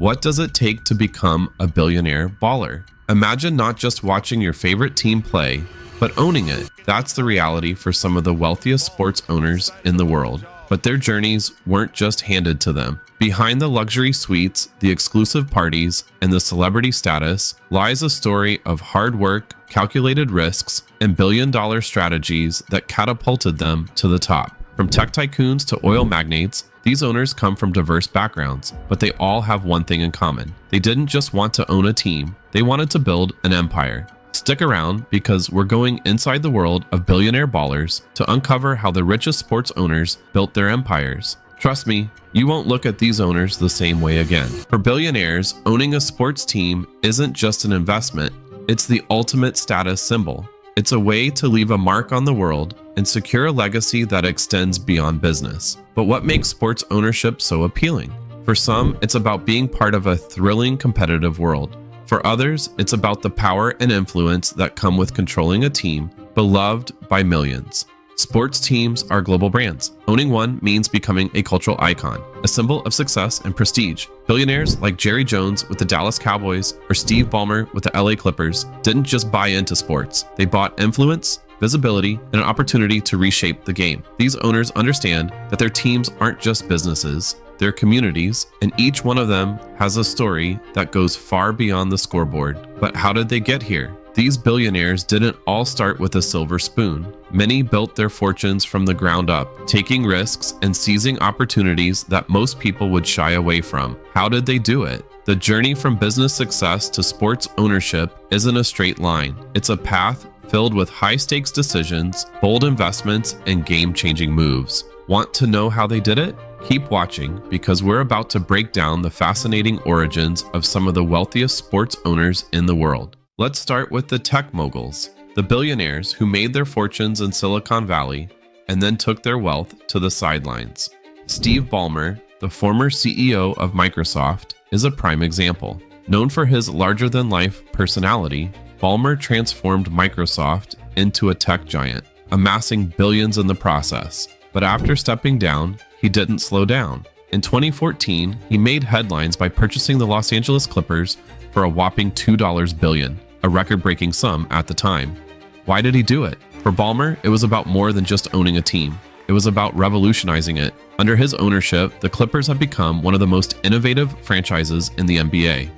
What does it take to become a billionaire baller? Imagine not just watching your favorite team play, but owning it. That's the reality for some of the wealthiest sports owners in the world. But their journeys weren't just handed to them. Behind the luxury suites, the exclusive parties, and the celebrity status lies a story of hard work, calculated risks, and billion-dollar strategies that catapulted them to the top. From tech tycoons to oil magnates, these owners come from diverse backgrounds, but they all have one thing in common. They didn't just want to own a team, they wanted to build an empire. Stick around because we're going inside the world of billionaire ballers to uncover how the richest sports owners built their empires. Trust me, you won't look at these owners the same way again. For billionaires, owning a sports team isn't just an investment, it's the ultimate status symbol. It's a way to leave a mark on the world and secure a legacy that extends beyond business. But what makes sports ownership so appealing? For some, it's about being part of a thrilling competitive world. For others, it's about the power and influence that come with controlling a team beloved by millions. Sports teams are global brands. Owning one means becoming a cultural icon, a symbol of success and prestige. Billionaires like Jerry Jones with the Dallas Cowboys or Steve Ballmer with the LA Clippers didn't just buy into sports. They bought influence, visibility, and an opportunity to reshape the game. These owners understand that their teams aren't just businesses, they're communities, and each one of them has a story that goes far beyond the scoreboard. But how did they get here? These billionaires didn't all start with a silver spoon. Many built their fortunes from the ground up, taking risks and seizing opportunities that most people would shy away from. How did they do it? The journey from business success to sports ownership isn't a straight line. It's a path filled with high-stakes decisions, bold investments, and game-changing moves. Want to know how they did it? Keep watching because we're about to break down the fascinating origins of some of the wealthiest sports owners in the world. Let's start with the tech moguls, the billionaires who made their fortunes in Silicon Valley and then took their wealth to the sidelines. Steve Ballmer, the former CEO of Microsoft, is a prime example. Known for his larger-than-life personality, Balmer transformed Microsoft into a tech giant, amassing billions in the process. But after stepping down, he didn't slow down. In 2014, he made headlines by purchasing the Los Angeles Clippers for a whopping $2 billion, a record-breaking sum at the time. Why did he do it? For Balmer, it was about more than just owning a team. It was about revolutionizing it. Under his ownership, the Clippers have become one of the most innovative franchises in the NBA,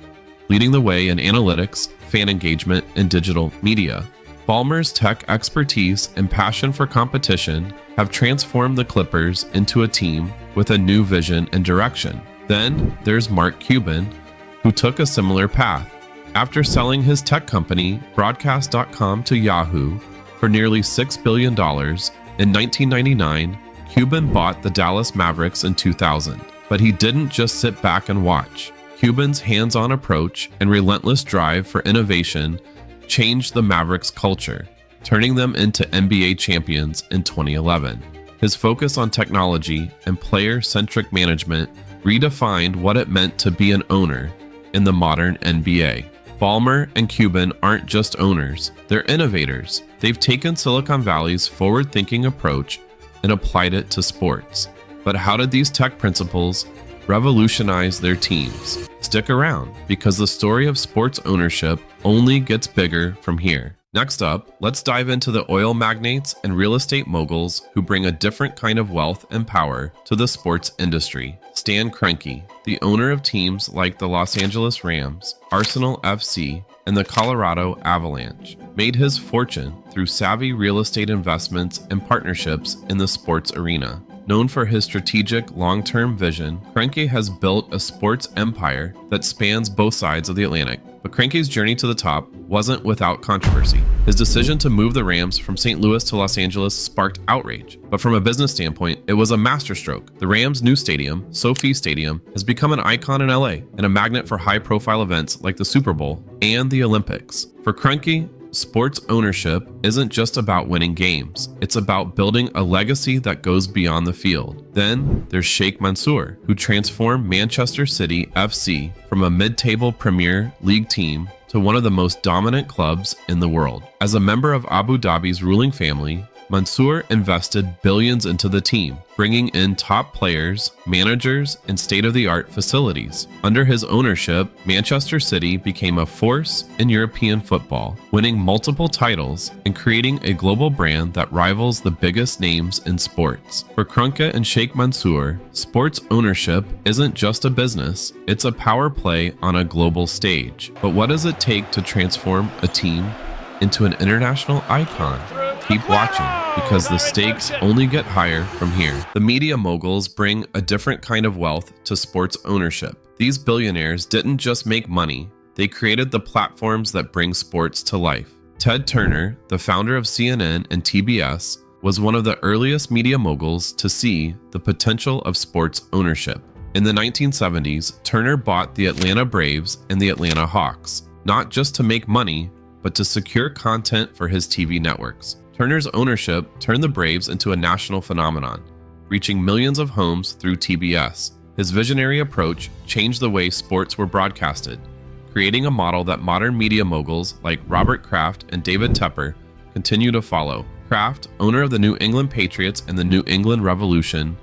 leading the way in analytics, fan engagement, and digital media. Balmer's tech expertise and passion for competition have transformed the Clippers into a team with a new vision and direction. Then there's Mark Cuban, who took a similar path. After selling his tech company, Broadcast.com, to Yahoo for nearly $6 billion, in 1999, Cuban bought the Dallas Mavericks in 2000. But he didn't just sit back and watch. Cuban's hands-on approach and relentless drive for innovation changed the Mavericks culture, turning them into NBA champions in 2011. His focus on technology and player-centric management redefined what it meant to be an owner in the modern NBA. Balmer and Cuban aren't just owners, they're innovators. They've taken Silicon Valley's forward-thinking approach and applied it to sports. But how did these tech principles revolutionize their teams? Stick around, because the story of sports ownership only gets bigger from here. Next up, let's dive into the oil magnates and real estate moguls who bring a different kind of wealth and power to the sports industry. Stan Kroenke, the owner of teams like the Los Angeles Rams, Arsenal FC, and the Colorado Avalanche, made his fortune through savvy real estate investments and partnerships in the sports arena. Known for his strategic, long-term vision, Kroenke has built a sports empire that spans both sides of the Atlantic. But Kroenke's journey to the top wasn't without controversy. His decision to move the Rams from St. Louis to Los Angeles sparked outrage. But from a business standpoint, it was a masterstroke. The Rams' new stadium, SoFi Stadium, has become an icon in LA and a magnet for high-profile events like the Super Bowl and the Olympics. For Kroenke, sports ownership isn't just about winning games. It's about building a legacy that goes beyond the field. Then there's Sheikh Mansour, who transformed Manchester City FC from a mid-table Premier League team to one of the most dominant clubs in the world. As a member of Abu Dhabi's ruling family, Mansour invested billions into the team, bringing in top players, managers, and state-of-the-art facilities. Under his ownership, Manchester City became a force in European football, winning multiple titles and creating a global brand that rivals the biggest names in sports. For Kroenke and Sheikh Mansour, sports ownership isn't just a business, it's a power play on a global stage. But what does it take to transform a team into an international icon? Keep watching, because the stakes only get higher from here. The media moguls bring a different kind of wealth to sports ownership. These billionaires didn't just make money, they created the platforms that bring sports to life. Ted Turner, the founder of CNN and TBS, was one of the earliest media moguls to see the potential of sports ownership. In the 1970s, Turner bought the Atlanta Braves and the Atlanta Hawks, not just to make money, but to secure content for his TV networks. Turner's ownership turned the Braves into a national phenomenon, reaching millions of homes through TBS. His visionary approach changed the way sports were broadcasted, creating a model that modern media moguls like Robert Kraft and David Tepper continue to follow. Kraft, owner of the New England Patriots and the New England Revolution,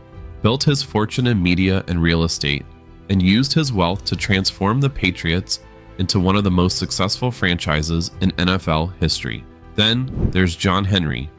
built his fortune in media and real estate, and used his wealth to transform the Patriots into one of the most successful franchises in NFL history. Then there's John Henry,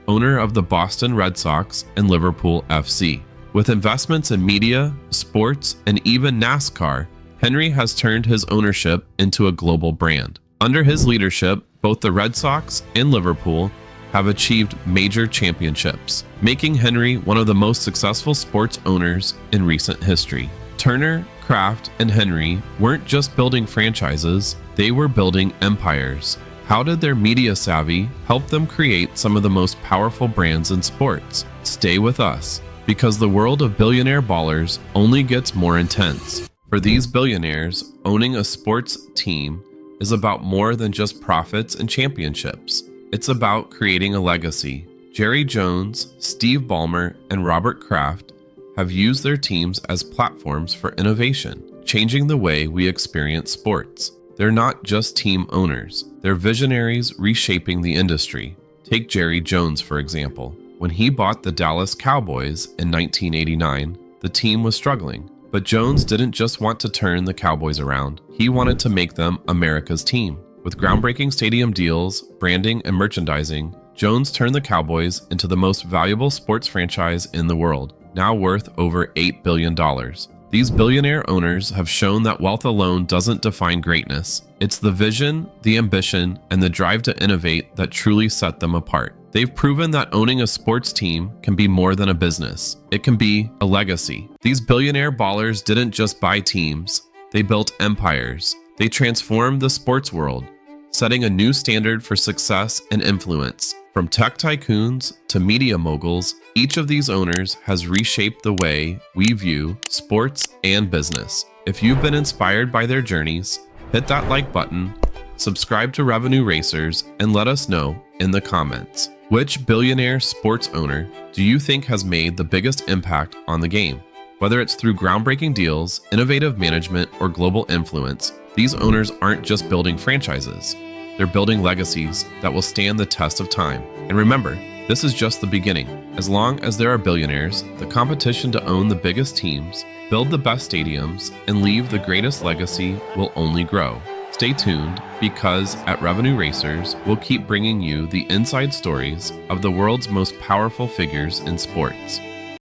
owner of the Boston Red Sox and Liverpool FC. With investments in media, sports, and even NASCAR, Henry has turned his ownership into a global brand. Under his leadership, both the Red Sox and Liverpool have achieved major championships, making Henry one of the most successful sports owners in recent history. Turner, Kraft, and Henry weren't just building franchises, they were building empires. How did their media savvy help them create some of the most powerful brands in sports? Stay with us, because the world of billionaire ballers only gets more intense. For these billionaires, owning a sports team is about more than just profits and championships. It's about creating a legacy. Jerry Jones, Steve Ballmer, and Robert Kraft have used their teams as platforms for innovation, changing the way we experience sports. They're not just team owners, they're visionaries reshaping the industry. Take Jerry Jones, for example. When he bought the Dallas Cowboys in 1989, the team was struggling. But Jones didn't just want to turn the Cowboys around, he wanted to make them America's team. With groundbreaking stadium deals, branding, and merchandising, Jones turned the Cowboys into the most valuable sports franchise in the world, now worth over $8 billion. These billionaire owners have shown that wealth alone doesn't define greatness. It's the vision, the ambition, and the drive to innovate that truly set them apart. They've proven that owning a sports team can be more than a business. It can be a legacy. These billionaire ballers didn't just buy teams, they built empires. They transformed the sports world, setting a new standard for success and influence. From tech tycoons to media moguls, each of these owners has reshaped the way we view sports and business. If you've been inspired by their journeys, hit that like button, subscribe to Revenue Racers, and let us know in the comments. Which billionaire sports owner do you think has made the biggest impact on the game? Whether it's through groundbreaking deals, innovative management, or global influence, these owners aren't just building franchises. They're building legacies that will stand the test of time. And remember, this is just the beginning. As long as there are billionaires, the competition to own the biggest teams, build the best stadiums, and leave the greatest legacy will only grow. Stay tuned, because at Revenue Racers, we'll keep bringing you the inside stories of the world's most powerful figures in sports.